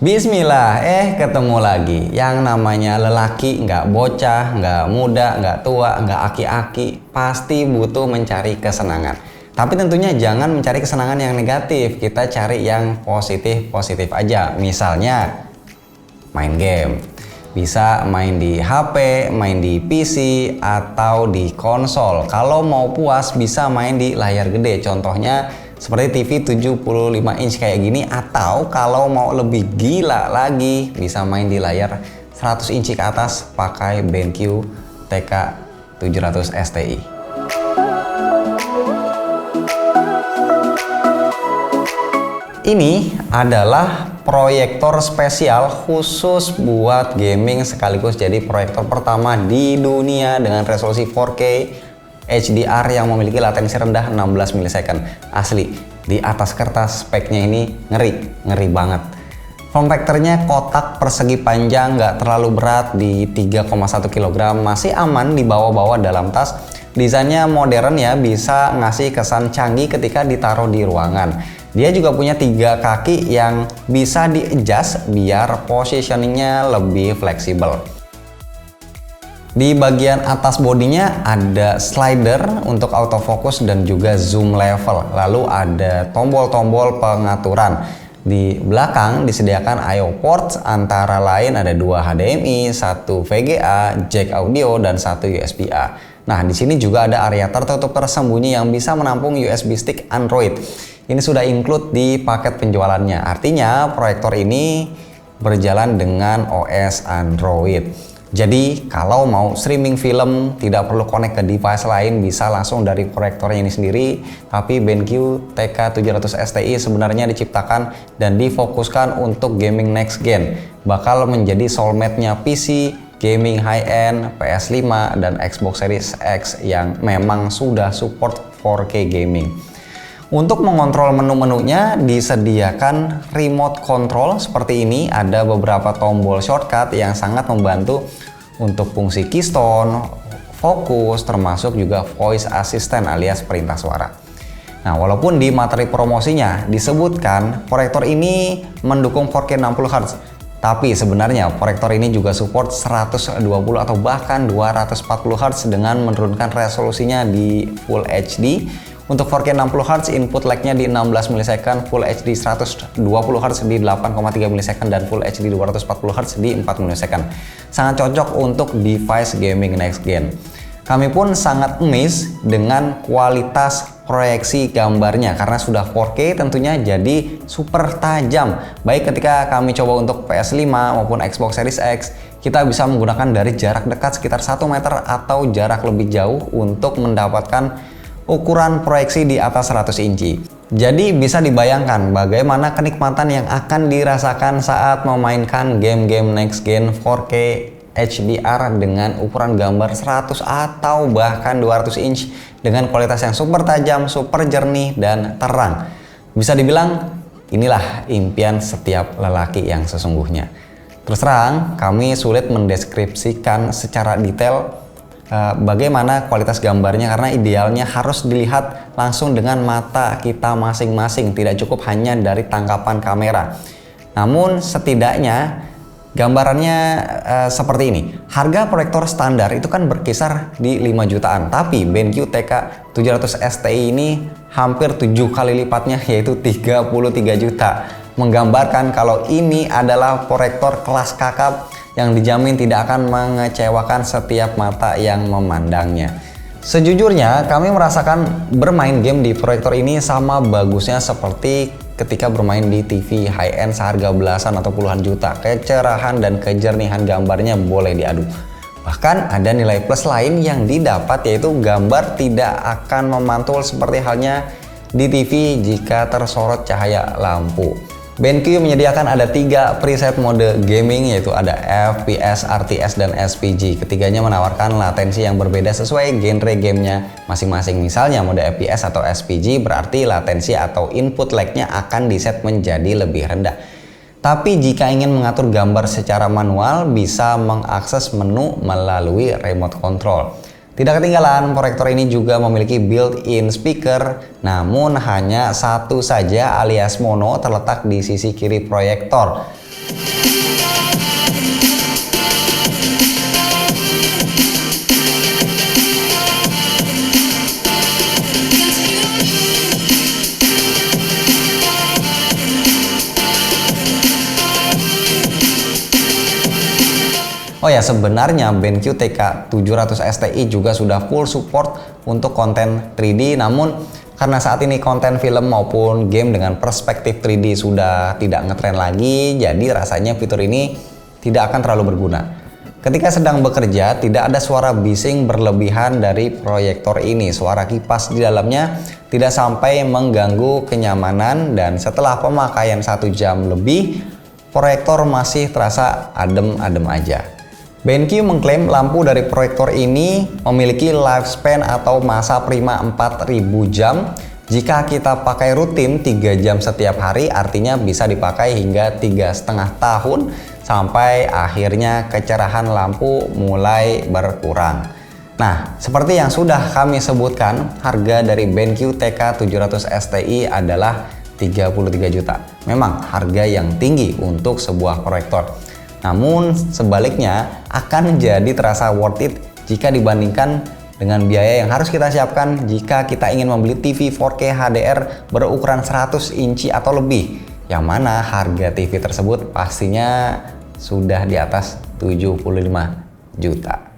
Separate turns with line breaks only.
Bismillah, ketemu lagi. Yang namanya lelaki, nggak bocah, nggak muda, nggak tua, nggak aki-aki, pasti butuh mencari kesenangan. Tapi tentunya jangan mencari kesenangan yang negatif, kita cari yang positif-positif aja. Misalnya, main game. Bisa main di HP, main di PC, atau di konsol. Kalau mau puas, bisa main di layar gede. Contohnya, seperti TV 75 inch kayak gini, atau kalau mau lebih gila lagi bisa main di layar 100 inci ke atas pakai BenQ TK700 STI. Ini adalah proyektor spesial khusus buat gaming sekaligus jadi proyektor pertama di dunia dengan resolusi 4K HDR yang memiliki latensi rendah 16 millisecond. Asli, di atas kertas speknya ini ngeri banget. Form factornya kotak persegi panjang, nggak terlalu berat di 3,1 kg, masih aman dibawa-bawa dalam tas. Desainnya modern ya, bisa ngasih kesan canggih ketika ditaruh di ruangan. Dia juga punya 3 kaki yang bisa di-adjust biar positioningnya lebih fleksibel. Di bagian atas bodinya ada slider untuk autofocus dan juga zoom level. Lalu ada tombol-tombol pengaturan. Di belakang disediakan I/O ports, antara lain ada 2 HDMI, 1 VGA, jack audio, dan 1 USB-A. Nah, di sini juga ada area tertutup tersembunyi yang bisa menampung USB stick Android. Ini sudah include di paket penjualannya. Artinya proyektor ini berjalan dengan OS Android. Jadi kalau mau streaming film tidak perlu connect ke device lain, bisa langsung dari proyektornya ini sendiri. Tapi BenQ TK700 STI sebenarnya diciptakan dan difokuskan untuk gaming next gen. Bakal menjadi soulmate-nya PC, gaming high-end, PS5, dan Xbox Series X yang memang sudah support 4K gaming. Untuk mengontrol menu-menunya disediakan remote control seperti ini. Ada beberapa tombol shortcut yang sangat membantu untuk fungsi keystone, fokus, termasuk juga voice assistant alias perintah suara. Nah, walaupun di materi promosinya disebutkan proyektor ini mendukung 4K 60 Hz, tapi sebenarnya proyektor ini juga support 120 atau bahkan 240 Hz dengan menurunkan resolusinya di Full HD. Untuk 4K 60 Hz input lag-nya di 16 ms, Full HD 120 Hz di 8,3 ms, dan Full HD 240 Hz di 4 ms. Sangat cocok untuk device gaming next gen. Kami pun sangat amazed dengan kualitas proyeksi gambarnya karena sudah 4K tentunya, jadi super tajam. Baik ketika kami coba untuk PS5 maupun Xbox Series X, kita bisa menggunakan dari jarak dekat sekitar 1 meter atau jarak lebih jauh untuk mendapatkan ukuran proyeksi di atas 100 inci. Jadi bisa dibayangkan bagaimana kenikmatan yang akan dirasakan saat memainkan game-game next gen 4K HDR dengan ukuran gambar 100 atau bahkan 200 inch dengan kualitas yang super tajam, super jernih, dan terang. Bisa dibilang inilah impian setiap lelaki yang sesungguhnya. Terus terang, kami sulit mendeskripsikan secara detail bagaimana kualitas gambarnya karena idealnya harus dilihat langsung dengan mata kita masing-masing, tidak cukup hanya dari tangkapan kamera. Namun setidaknya gambarannya seperti ini. Harga proyektor standar itu kan berkisar di 5 jutaan, tapi BenQ TK700 STI ini hampir 7 kali lipatnya, yaitu 33 juta. Menggambarkan kalau ini adalah proyektor kelas kakap yang dijamin tidak akan mengecewakan setiap mata yang memandangnya. Sejujurnya kami merasakan bermain game di proyektor ini sama bagusnya seperti ketika bermain di TV high-end seharga belasan atau puluhan juta. Kecerahan dan kejernihan gambarnya boleh diadu. Bahkan ada nilai plus lain yang didapat, yaitu gambar tidak akan memantul seperti halnya di TV jika tersorot cahaya lampu. BenQ menyediakan ada 3 preset mode gaming, yaitu ada FPS, RTS, dan SPG. Ketiganya menawarkan latensi yang berbeda sesuai genre gamenya masing-masing. Misalnya mode FPS atau SPG berarti latensi atau input lag-nya akan diset menjadi lebih rendah. Tapi jika ingin mengatur gambar secara manual, bisa mengakses menu melalui remote control. Tidak ketinggalan, proyektor ini juga memiliki built-in speaker, namun hanya satu saja alias mono terletak di sisi kiri proyektor. Oh ya, sebenarnya BenQ TK700 STI juga sudah full support untuk konten 3D, namun karena saat ini konten film maupun game dengan perspektif 3D sudah tidak ngetren lagi, jadi rasanya fitur ini tidak akan terlalu berguna. Ketika sedang bekerja, tidak ada suara bising berlebihan dari proyektor ini. Suara kipas di dalamnya tidak sampai mengganggu kenyamanan, dan setelah pemakaian 1 jam lebih, proyektor masih terasa adem-adem aja. BenQ mengklaim lampu dari proyektor ini memiliki lifespan atau masa prima 4000 jam. Jika kita pakai rutin 3 jam setiap hari, artinya bisa dipakai hingga 3,5 tahun sampai akhirnya kecerahan lampu mulai berkurang. Nah, seperti yang sudah kami sebutkan, harga dari BenQ TK700 STI adalah 33 juta. Memang harga yang tinggi untuk sebuah proyektor. Namun sebaliknya akan jadi terasa worth it jika dibandingkan dengan biaya yang harus kita siapkan jika kita ingin membeli TV 4K HDR berukuran 100 inci atau lebih, yang mana harga TV tersebut pastinya sudah di atas 75 juta.